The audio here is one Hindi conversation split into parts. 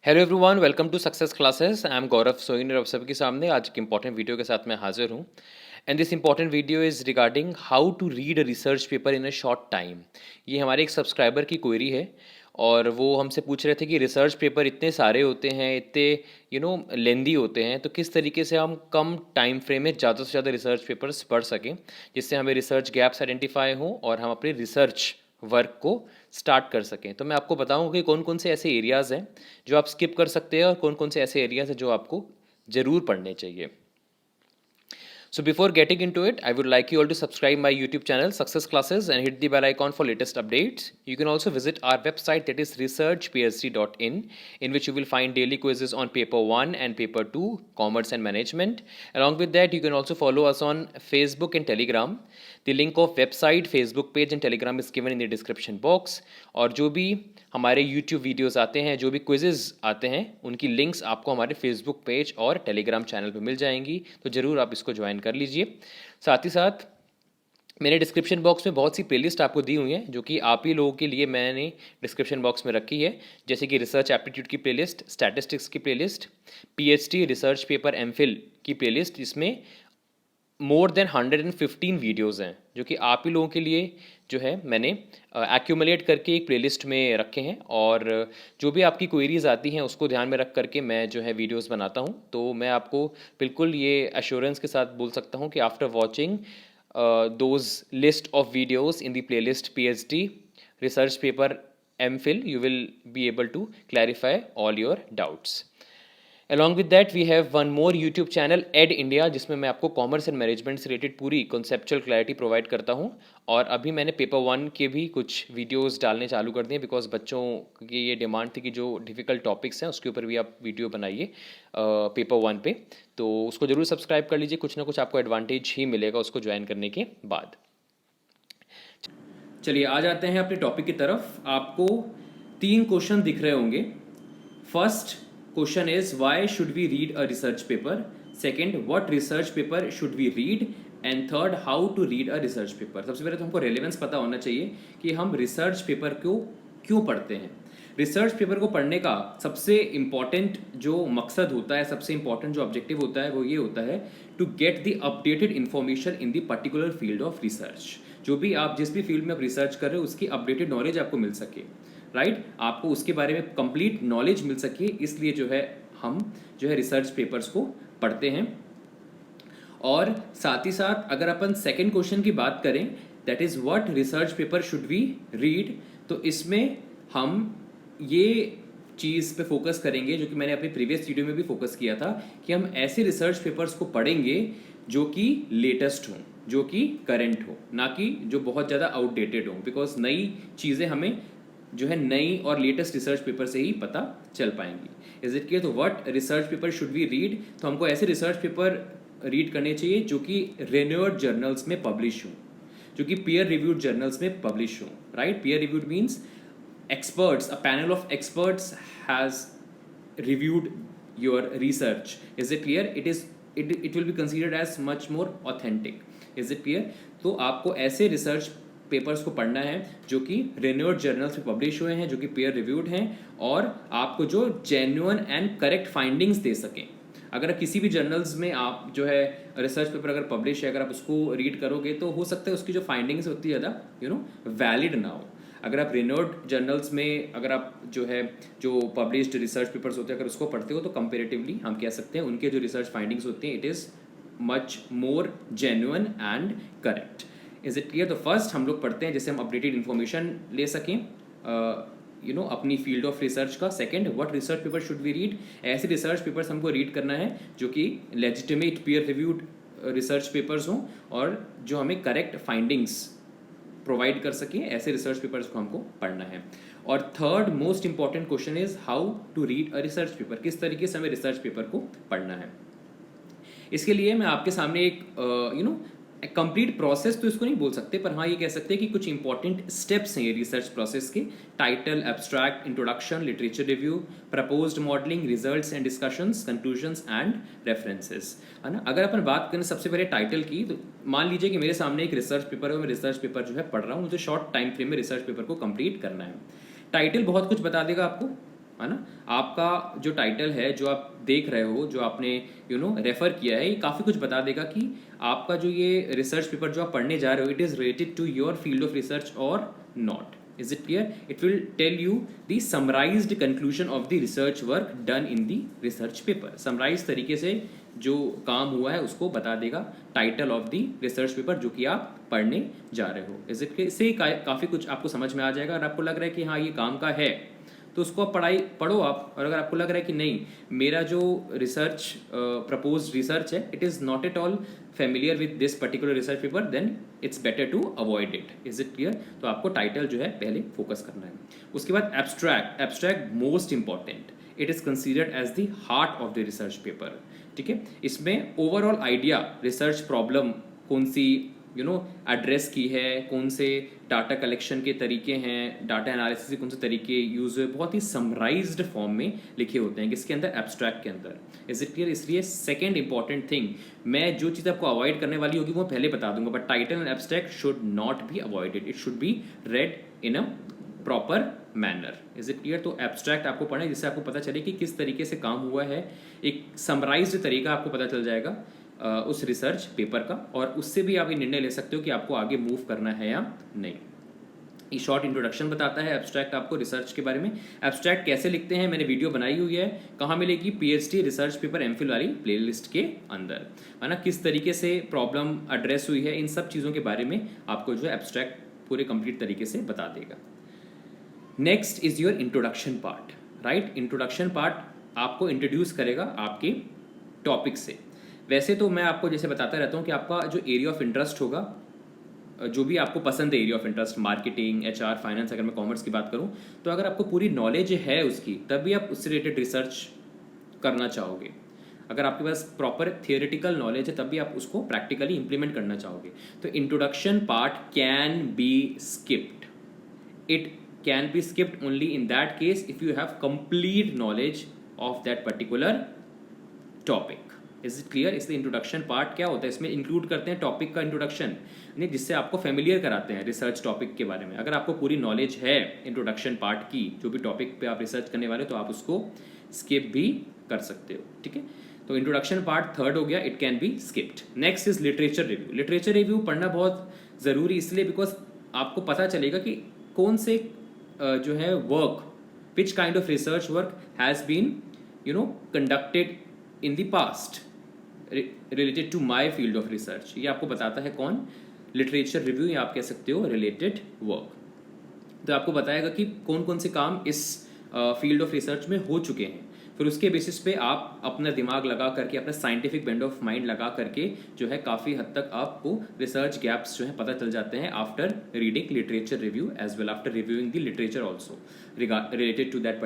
Hello everyone, welcome to success classes. I am Gaurav Soin और आप सबके सामने आज एक इंपॉर्टेंट वीडियो के साथ मैं हाजिर हूँ। And this important video is regarding how to read a research paper in a short time. ये हमारे एक सब्सक्राइबर की क्वेरी है और वो हमसे पूछ रहे थे कि रिसर्च पेपर इतने सारे होते हैं, इतने लेंदी होते हैं, तो किस तरीके से हम कम टाइम फ्रेम में ज़्यादा से ज़्यादा रिसर्च पेपर्स पढ़ सकें, जिससे हमें रिसर्च गैप्स आइडेंटिफाई हों और हम अपनी रिसर्च वर्क को स्टार्ट कर सकें। तो मैं आपको बताऊं कि कौन कौन से ऐसे एरियाज़ हैं जो आप स्किप कर सकते हैं और कौन कौन से ऐसे एरियाज़ हैं जो आपको ज़रूर पढ़ने चाहिए। So before getting into it, I would like you all to subscribe my YouTube channel Success Classes and hit the bell icon for latest updates. You can also visit our website, that is researchphd.in, in which you will find daily quizzes on paper 1 and paper 2, commerce and management. Along with that, you can also follow us on Facebook and Telegram. The link of website, Facebook page and Telegram is given in the description box. और जो भी हमारे YouTube वीडियोस आते हैं, जो भी क्विजेज़ आते हैं, उनकी लिंक्स आपको हमारे फेसबुक पेज और टेलीग्राम चैनल पे मिल जाएंगी, तो ज़रूर आप इसको ज्वाइन कर लीजिए। साथ ही साथ मैंने डिस्क्रिप्शन बॉक्स में बहुत सी प्लेलिस्ट आपको दी हुई हैं, जो कि आप ही लोगों के लिए मैंने डिस्क्रिप्शन बॉक्स में रखी है, जैसे कि रिसर्च एप्टीट्यूड की प्लेलिस्ट, स्टैटिस्टिक्स की playlist, PhD research paper MPhil की प्लेलिस्ट, जिसमें मोर देन 115 वीडियोज़ हैं, जो कि आप ही लोगों के लिए जो है मैंने एक्यूमुलेट करके एक प्लेलिस्ट में रखे हैं। और जो भी आपकी क्वेरीज आती हैं उसको ध्यान में रख करके मैं जो है वीडियोस बनाता हूं। तो मैं आपको बिल्कुल ये एश्योरेंस के साथ बोल सकता हूं कि after watching those list of videos in the playlist PhD research paper MPhil, you will be able to clarify all your doubts. Along with that we have one more YouTube channel Ed India, जिसमें मैं आपको कॉमर्स एंड मैनेजमेंट से रिलेटेड पूरी कॉन्सेप्चुअल क्लैरिटी प्रोवाइड करता हूं। और अभी मैंने पेपर 1 के भी कुछ वीडियोस डालने चालू कर दिए, बिकॉज बच्चों की ये डिमांड थी कि जो डिफ़िकल्ट टॉपिक्स हैं उसके ऊपर भी आप वीडियो बनाइए पेपर 1 पे। तो उसको ज़रूर सब्सक्राइब कर लीजिए, कुछ ना कुछ आपको एडवांटेज ही मिलेगा उसको ज्वाइन करने के बाद। चलिए आ जाते हैं अपने टॉपिक की तरफ। आपको 3 क्वेश्चन दिख रहे होंगे। First question is why should we read a research paper, second what research paper should we read, and third how to read a research paper. सबसे पहले तो हमको रेलेवेंस पता होना चाहिए कि हम रिसर्च पेपर को क्यों पढ़ते हैं। रिसर्च पेपर को पढ़ने का सबसे इंपॉर्टेंट जो मकसद होता है, सबसे इंपॉर्टेंट जो ऑब्जेक्टिव होता है, वो ये होता है to get the updated information in the particular field of research. जो भी आप जिस भी फील्ड में आप रिसर्च कर रहे हो उसकी अपडेटेड नॉलेज आपको मिल सके, राइट आपको उसके बारे में कंप्लीट नॉलेज मिल सके, इसलिए जो है हम जो है रिसर्च पेपर्स को पढ़ते हैं। और साथ ही साथ अगर अपन सेकेंड क्वेश्चन की बात करें, that is what research paper should we read, तो इसमें हम ये चीज़ पे फोकस करेंगे जो कि मैंने अपनी प्रीवियस वीडियो में भी फोकस किया था, कि हम ऐसे रिसर्च पेपर्स को पढ़ेंगे जो कि लेटेस्ट हों, जो कि करंट हो, ना कि जो बहुत ज़्यादा आउटडेटेड हो, बिकॉज नई चीज़ें हमें जो है नई और लेटेस्ट रिसर्च पेपर से ही पता चल पाएंगी। Is it clear? तो what research paper should we read, तो हमको ऐसे रिसर्च पेपर रीड करने चाहिए जो कि रेन्यूड जर्नल्स में पब्लिश हों, जो कि पीयर रिव्यूड जर्नल्स में पब्लिश हों, right. Peer reviewed means experts, a panel of experts has reviewed your research. Is it clear? It will be considered as much more authentic. Is it clear? तो आपको ऐसे रिसर्च पेपर्स को पढ़ना है जो कि रेन्यूड जर्नल्स में पब्लिश हुए हैं, जो कि पीयर रिव्यूड हैं, और आपको जो जेन्युइन एंड करेक्ट फाइंडिंग्स दे सकें। अगर किसी भी जर्नल्स में आप जो है रिसर्च पेपर अगर पब्लिश है, अगर आप उसको रीड करोगे तो हो सकता है उसकी जो फाइंडिंग्स होती है ज़्यादा वैलिड ना हो। अगर आप रेनोड जर्नल्स में अगर आप जो है जो पब्लिश्ड रिसर्च पेपर्स होते हैं अगर उसको पढ़ते हो, तो कंपेरेटिवली हम कह सकते हैं उनके जो रिसर्च फाइंडिंग्स होती हैं it is much more genuine and correct. Is it clear? तो फर्स्ट हम लोग पढ़ते हैं जिससे हम अपडेटेड इन्फॉर्मेशन ले सकें अपनी फील्ड ऑफ रिसर्च का। Second, what research paper should we read, ऐसे रिसर्च पेपर्स हमको रीड करना है जो कि legitimate peer reviewed research papers हों और जो हमें करेक्ट फाइंडिंग्स प्रोवाइड कर सकें, ऐसे रिसर्च पेपर्स को हमको पढ़ना है। और third most important question is how to read a research paper, किस तरीके से हमें रिसर्च पेपर को पढ़ना है। इसके लिए मैं आपके सामने एक कंप्लीट प्रोसेस तो इसको नहीं बोल सकते, पर हाँ ये कह सकते हैं कि कुछ इंपॉर्टेंट स्टेप्स हैं ये रिसर्च प्रोसेस के। Title, abstract, introduction, literature review, proposed modelling, results and discussions, conclusions and references, है ना। अगर अपन बात करें सबसे पहले टाइटल की, तो मान लीजिए कि मेरे सामने एक रिसर्च पेपर है, मैं रिसर्च पेपर जो है पढ़ रहा हूँ, मुझे शॉर्ट टाइम फ्रेम में रिसर्च पेपर को कंप्लीट करना है। टाइटल बहुत कुछ बता देगा आपको, है ना। आपका जो टाइटल है, जो आप देख रहे हो, जो आपने रेफर किया है, ये काफ़ी कुछ बता देगा कि आपका जो ये रिसर्च पेपर जो आप पढ़ने जा रहे हो, it is related to your field of research और not. Is it clear? It will tell you the summarized conclusion of the research work done in the research paper. Summarize तरीके से जो काम हुआ है उसको बता देगा title of the research paper जो कि आप पढ़ने जा रहे हो. इज इट इससे काफ़ी कुछ आपको समझ में आ जाएगा. अगर आपको लग रहा है कि हाँ ये काम का है तो उसको आप पढ़ो आप. और अगर आपको लग रहा है कि नहीं, मेरा जो रिसर्च प्रपोज रिसर्च है, it is not at all familiar with this particular research paper, then it's better to avoid it. Is it clear? तो आपको टाइटल जो है पहले फोकस करना है. उसके बाद abstract. Abstract most important. It is considered as the heart of the research paper. ठीक है, इसमें ओवरऑल आइडिया, रिसर्च प्रॉब्लम कौन सी एड्रेस की है, कौन से डाटा कलेक्शन के तरीके हैं, डाटा एनालिसिस के कौन से तरीके यूज हुए, बहुत ही समराइज्ड फॉर्म में लिखे होते हैं किसके अंदर, एब्स्ट्रैक्ट के अंदर. Is it clear? इसलिए सेकेंड इंपॉर्टेंट थिंग, मैं जो चीज़ आपको अवॉइड करने वाली होगी वो पहले बता दूंगा, but title and abstract should not be avoided. It should be red in a proper manner. Is it clear? तो एब्स्ट्रैक्ट आपको पढ़ना है जिससे आपको पता चले कि किस तरीके से काम हुआ है. एक समराइज्ड तरीका आपको पता चल जाएगा उस रिसर्च पेपर का, और उससे भी आप ये निर्णय ले सकते हो कि आपको आगे मूव करना है या नहीं. ये शॉर्ट इंट्रोडक्शन बताता है एब्स्ट्रैक्ट आपको रिसर्च के बारे में. एब्स्ट्रैक्ट कैसे लिखते हैं मैंने वीडियो बनाई हुई है. कहाँ मिलेगी? पीएचडी रिसर्च पेपर एमफिल वाली प्लेलिस्ट के अंदर, है ना. किस तरीके से प्रॉब्लम एड्रेस हुई है, इन सब चीज़ों के बारे में आपको जो है एब्स्ट्रैक्ट पूरे कंप्लीट तरीके से बता देगा. Next is your introduction part. Right, introduction part आपको इंट्रोड्यूस करेगा आपके टॉपिक से. वैसे तो मैं आपको जैसे बताता रहता हूँ कि आपका जो एरिया ऑफ इंटरेस्ट होगा, जो भी आपको पसंद है area of interest, marketing, HR, finance, अगर मैं कॉमर्स की बात करूँ, तो अगर आपको पूरी नॉलेज है उसकी, तब भी आप उससे रिलेटेड रिसर्च करना चाहोगे. अगर आपके पास प्रॉपर थियोरेटिकल नॉलेज है तब भी आप उसको प्रैक्टिकली इंप्लीमेंट करना चाहोगे. तो introduction part can be skipped. It can be skipped only in that case if you have complete knowledge of that particular topic. Is it clear? इसलिए इंट्रोडक्शन पार्ट क्या होता है, इसमें इंक्लूड करते हैं टॉपिक का इंट्रोडक्शन, जिससे आपको फेमिलियर कराते हैं रिसर्च टॉपिक के बारे में. अगर आपको पूरी नॉलेज है इंट्रोडक्शन पार्ट की, जो भी टॉपिक पे आप रिसर्च करने वाले हो, तो आप उसको स्किप भी कर सकते हो. ठीक है, तो इंट्रोडक्शन पार्ट थर्ड हो गया, it can be skipped. Next is literature review. Literature review पढ़ना बहुत ज़रूरी इसलिए बिकॉज आपको पता चलेगा कि कौन से जो है work, which kind of research work has been conducted in the past related to my field of research. ये आपको बताता है कौन? लिटरेचर रिव्यू, या आप कह सकते हो रिलेटेड वर्क. तो आपको बताएगा कि कौन कौन से काम इस फील्ड ऑफ रिसर्च में हो चुके हैं. फिर उसके बेसिस पे आप अपना दिमाग लगा करके, अपना साइंटिफिक बेंड ऑफ माइंड लगा करके जो है काफ़ी हद तक आपको रिसर्च गैप्स जो है पता चल जाते हैं after reading literature review as well, after reviewing the literature also related to that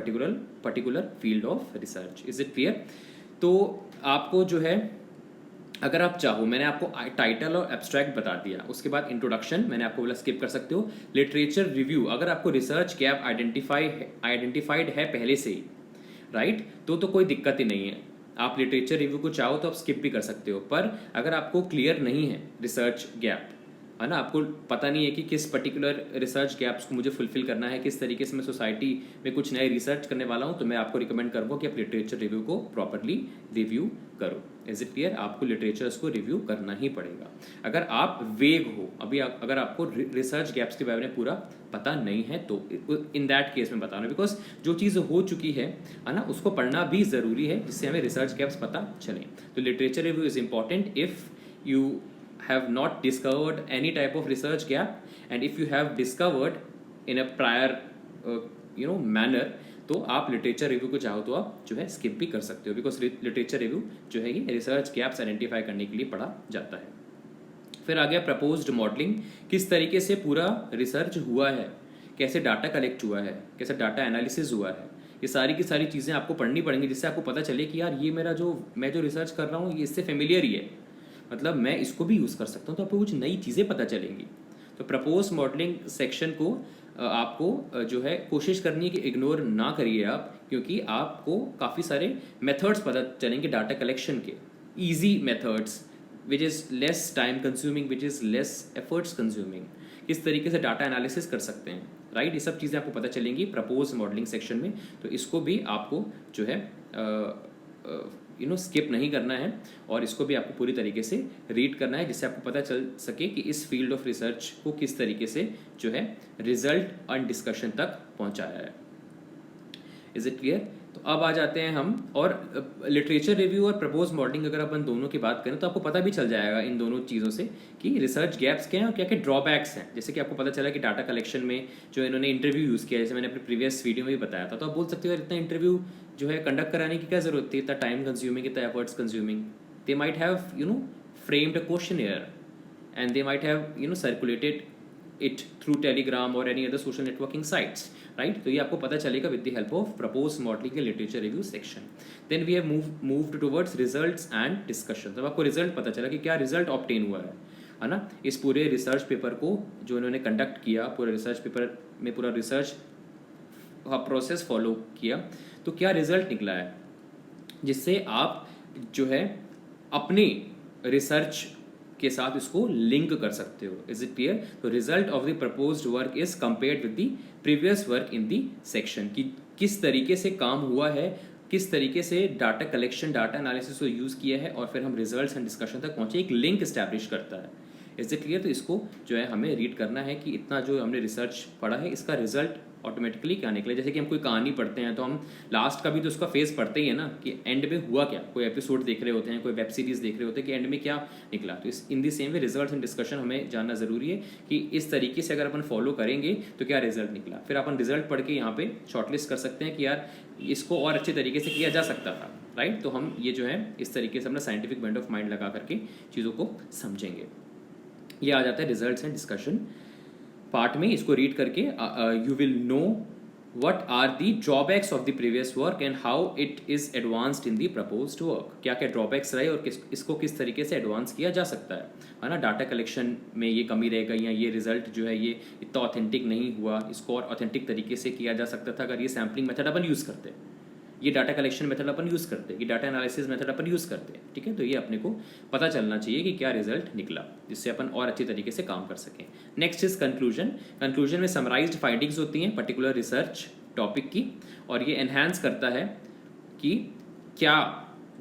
particular field of research. Is it clear? तो आपको जो है, अगर आप चाहो, मैंने आपको टाइटल और एब्स्ट्रैक्ट बता दिया, उसके बाद इंट्रोडक्शन मैंने आपको बोला स्किप कर सकते हो. लिटरेचर रिव्यू, अगर आपको रिसर्च गैप आइडेंटिफाइड है पहले से ही, राइट, तो कोई दिक्कत ही नहीं है. आप लिटरेचर रिव्यू को चाहो तो आप स्किप भी कर सकते हो. पर अगर आपको क्लियर नहीं है रिसर्च गैप, है ना, आपको पता नहीं है कि किस पर्टिकुलर रिसर्च गैप्स को मुझे फुलफिल करना है, किस तरीके से मैं सोसाइटी में कुछ नए रिसर्च करने वाला हूँ, तो मैं आपको रिकमेंड करूँगा कि आप लिटरेचर रिव्यू को प्रॉपरली रिव्यू करो. Is it clear? आपको लिटरेचर्स को रिव्यू करना ही पड़ेगा. अगर आप वेग हो, अभी अगर आपको रिसर्च गैप्स के बारे में पूरा पता नहीं है, तो इन दैट केस में बताना, बिकॉज जो चीज़ हो चुकी है ना, उसको पढ़ना भी ज़रूरी है जिससे हमें रिसर्च गैप्स पता चले. तो literature review is important if you have not discovered any type of research gap, and if you have discovered in a prior manner, तो आप लिटरेचर रिव्यू को चाहो तो आप जो है स्किप भी कर सकते हो, बिकॉज लिटरेचर रिव्यू जो है ये रिसर्च गैप्स आइडेंटिफाई करने के लिए पढ़ा जाता है. फिर आ गया प्रपोज्ड मॉडलिंग. किस तरीके से पूरा रिसर्च हुआ है, कैसे डाटा कलेक्ट हुआ है, कैसे डाटा एनालिसिस हुआ है, ये सारी की सारी चीज़ें आपको पढ़नी पड़ेंगी जिससे आपको पता चले कि यार ये मेरा मैं जो रिसर्च कर रहा हूँ ये इससे फेमिलियर ही है, मतलब मैं इसको भी यूज़ कर सकता हूँ. तो आपको कुछ नई चीज़ें पता चलेंगी. तो प्रपोज मॉडलिंग सेक्शन को आपको जो है कोशिश करनी है कि इग्नोर ना करिए आप, क्योंकि आपको काफ़ी सारे मेथड्स पता चलेंगे डाटा कलेक्शन के. Easy methods which is less time consuming, which is less efforts consuming. किस तरीके से डाटा एनालिसिस कर सकते हैं, राइट। ये सब चीज़ें आपको पता चलेंगी प्रपोज मॉडलिंग सेक्शन में, तो इसको भी आपको जो है स्किप नहीं करना है और इसको भी आपको पूरी तरीके से रीड करना है, जिससे आपको पता चल सके कि इस फील्ड ऑफ रिसर्च को किस तरीके से जो है रिजल्ट एंड डिस्कशन तक पहुंचाया है। Is it clear? तो अब आ जाते हैं हम, और लिटरेचर रिव्यू और प्रपोज मॉडलिंग अगर अपन दोनों की बात करें तो आपको पता भी चल जाएगा इन दोनों चीज़ों से कि रिसर्च गैप्स क्या हैं और क्या क्या ड्रॉबैक्स हैं। जैसे कि आपको पता चला कि डाटा कलेक्शन में जो इन्होंने इंटरव्यू यूज़ किया, जैसे मैंने अपने प्रीवियस वीडियो में भी बताया था, तो आप बोल सकते हो यार इतना इंटरव्यू जो है कंडक्ट कराने की क्या जरूरत थी, इतना टाइम कंज्यूमिंग, इतना efforts consuming. They might have framed a questionnaire and they might have circulated it through Telegram or any other social networking sites, right? तो ये आपको पता चलेगा with the help of proposed modeling and literature review section. Then we have moved towards results and discussion. तब आपको रिजल्ट पता चला कि क्या रिजल्ट ऑब्टेन हुआ है ना, इस पूरे रिसर्च पेपर को जो इन्होंने कंडक्ट किया, पूरे रिसर्च पेपर में पूरा रिसर्च प्रोसेस फॉलो किया, तो क्या रिजल्ट निकला है जिससे आप जो है अपनी रिसर्च के साथ इसको लिंक कर सकते हो। Is it clear? तो result of the proposed work is compared with the previous work in the section, कि किस तरीके से काम हुआ है, किस तरीके से डाटा कलेक्शन, डाटा एनालिसिस को यूज़ किया है और फिर हम रिजल्ट्स एंड डिस्कशन तक पहुंचे, एक लिंक इस्टेब्लिश करता है। Is it clear? तो इसको जो है हमें रीड करना है कि इतना जो हमने रिसर्च पढ़ा है इसका रिजल्ट ऑटोमेटिकली क्या निकले। जैसे कि हम कोई कहानी पढ़ते हैं तो हम लास्ट का भी तो उसका फेस पढ़ते ही है ना, कि एंड में हुआ क्या, कोई एपिसोड देख रहे होते हैं, कोई वेब सीरीज देख रहे होते हैं कि एंड में क्या निकला। तो इस in the same way results and discussion हमें जानना ज़रूरी है कि इस तरीके से अगर अपन फॉलो करेंगे तो क्या रिजल्ट निकला। फिर अपन रिजल्ट पढ़ के यहाँ पे शॉर्टलिस्ट कर सकते हैं कि यार इसको और अच्छे तरीके से किया जा सकता था, राइट। तो हम ये जो है इस तरीके से अपना साइंटिफिक बैंड ऑफ माइंड लगा करके चीज़ों को समझेंगे। ये आ जाता है रिजल्ट्स एंड डिस्कशन पार्ट में। इसको रीड करके you will know what are the drawbacks of the previous work and how it is advanced in the proposed work। क्या क्या ड्रॉबैक्स रहे और इसको किस तरीके से एडवांस किया जा सकता है ना। डाटा कलेक्शन में ये कमी रह गई, या ये रिजल्ट जो है ये इतना ऑथेंटिक नहीं हुआ, इसको और ऑथेंटिक तरीके से किया जा सकता था अगर ये सैम्पलिंग मेथड अपन यूज़ करते, ये डाटा कलेक्शन मेथड अपन यूज़ करते, ये डाटा एनालिसिस मेथड अपन यूज़ करते, ठीक है। तो ये अपने को पता चलना चाहिए कि क्या रिजल्ट निकला, जिससे अपन और अच्छी तरीके से काम कर सकें। Next is conclusion. कंक्लूजन में समराइज्ड फाइंडिंग्स होती हैं पर्टिकुलर रिसर्च टॉपिक की, और ये एनहांस करता है कि क्या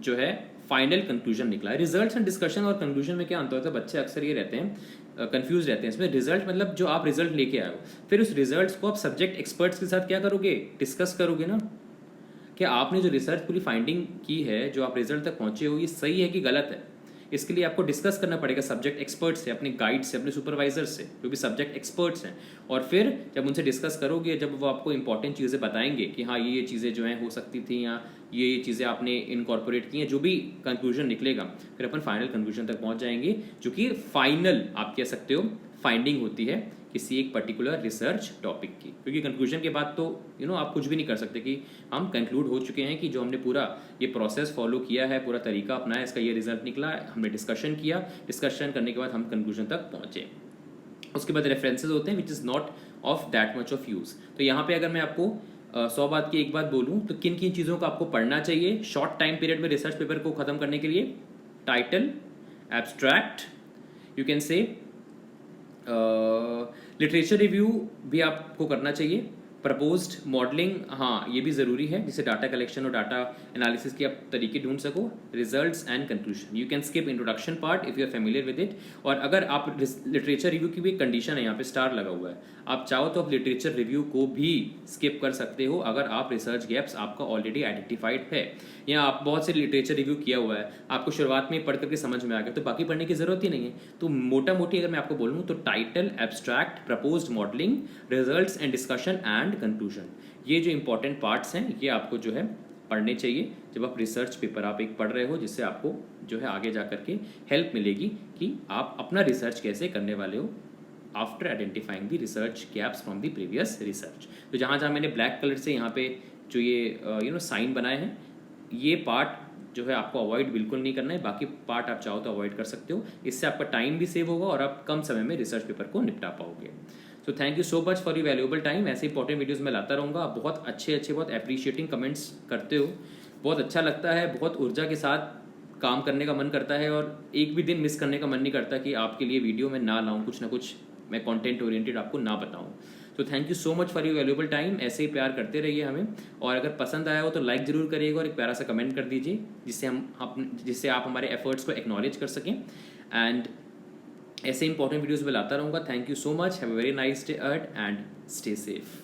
जो है फाइनल कंक्लूजन निकला है। रिजल्ट्स एंड डिस्कशन और कंक्लूजन में क्या अंतर होता है, बच्चे अक्सर ये रहते हैं कंफ्यूज रहते हैं इसमें। रिजल्ट मतलब जो आप रिजल्ट लेके आए हो, फिर उस रिजल्ट्स को आप सब्जेक्ट एक्सपर्ट्स के साथ क्या करोगे, डिस्कस करोगे ना। क्या आपने जो रिसर्च पूरी फाइंडिंग की है, जो आप रिजल्ट तक पहुंचे हो, ये सही है कि गलत है, इसके लिए आपको डिस्कस करना पड़ेगा सब्जेक्ट एक्सपर्ट से, अपने गाइड से, अपने सुपरवाइजर से, जो भी सब्जेक्ट एक्सपर्ट्स हैं। और फिर जब उनसे डिस्कस करोगे, जब वो आपको इंपॉर्टेंट चीज़ें बताएंगे कि हाँ ये चीज़ें जो हैं हो सकती थी, या ये चीज़ें आपने इनकॉर्पोरेट की हैं, जो भी कंक्लूजन निकलेगा, फिर अपन फाइनल कंक्लूजन तक पहुंच जाएंगे, जो कि फाइनल आप कह सकते हो फाइंडिंग होती है किसी एक पर्टिकुलर रिसर्च टॉपिक की। क्योंकि कंक्लूजन के बाद तो आप कुछ भी नहीं कर सकते कि हम कंक्लूड हो चुके हैं कि जो हमने पूरा ये प्रोसेस फॉलो किया है, पूरा तरीका अपनाया, इसका ये रिजल्ट निकला, हमने डिस्कशन किया, डिस्कशन करने के बाद हम कंक्लूजन तक पहुंचे। उसके बाद रेफरेंसेज होते हैं which is not of that much of use. तो यहाँ पे अगर मैं आपको 100 बात की एक बात बोलूँ तो किन किन चीज़ों को आपको पढ़ना चाहिए शॉर्ट टाइम पीरियड में रिसर्च पेपर को ख़त्म करने के लिए। Title, abstract, you can say literature review भी आपको करना चाहिए। प्रपोज्ड मॉडलिंग, हाँ ये भी ज़रूरी है, जिससे डाटा कलेक्शन और डाटा एनालिसिस के आप तरीके ढूंढ सको। Results and conclusion, you can skip introduction part if you are familiar with it. और अगर आप लिटरेचर रिव्यू की भी एक कंडीशन है, यहाँ पे स्टार लगा हुआ है, आप चाहो तो आप लिटरेचर रिव्यू को भी स्किप कर सकते हो अगर आप रिसर्च गैप्स आपका ऑलरेडी आइडेंटिफाइड है, या आप बहुत से लिटरेचर रिव्यू किया हुआ है, आपको शुरुआत में पढ़ करके समझ में आ गया, तो बाकी पढ़ने की ज़रूरत ही नहीं है। तो मोटा मोटी अगर मैं आपको बोलूँ तो title, abstract, proposed modelling, results and discussion and conclusion, ये जो इंपॉर्टेंट पार्ट्स हैं ये आपको जो है पढ़ने चाहिए जब आप रिसर्च पेपर आप एक पढ़ रहे हो, जिससे आपको जो है आगे जा करके हेल्प मिलेगी कि आप अपना रिसर्च कैसे करने वाले हो after identifying the research gaps from the previous research. तो जहाँ जहाँ मैंने ब्लैक कलर से यहाँ पे जो ये साइन बनाए हैं, ये पार्ट जो है आपको अवॉइड बिल्कुल नहीं करना है, बाकी पार्ट आप चाहो तो अवॉइड कर सकते हो। इससे आपका टाइम भी सेव होगा और आप कम समय में रिसर्च पेपर को निपटा पाओगे। So thank you so much for your valuable time. ऐसे इंपॉर्टेंट वीडियोस मैं लाता रहूँगा। आप बहुत अच्छे बहुत अप्रिशिएटिंग कमेंट्स करते हो, बहुत अच्छा लगता है, बहुत ऊर्जा के साथ काम करने का मन करता है, और एक भी दिन मिस करने का मन नहीं करता कि आपके लिए वीडियो मैं ना लाऊं, कुछ ना कुछ मैं कंटेंट ओरिएंटेड आपको ना बताऊं। तो thank you so much for your valuable time. ऐसे ही प्यार करते रहिए हमें, और अगर पसंद आया हो तो लाइक ज़रूर करिएगा और एक प्यारा सा कमेंट कर दीजिए, जिससे आप हमारे एफर्ट्स को एक्नॉलेज कर सकें। एंड ऐसे इंपॉर्टेंट वीडियोज़ में लाता रहूँगा। Thank you so much, have a very nice day and stay safe.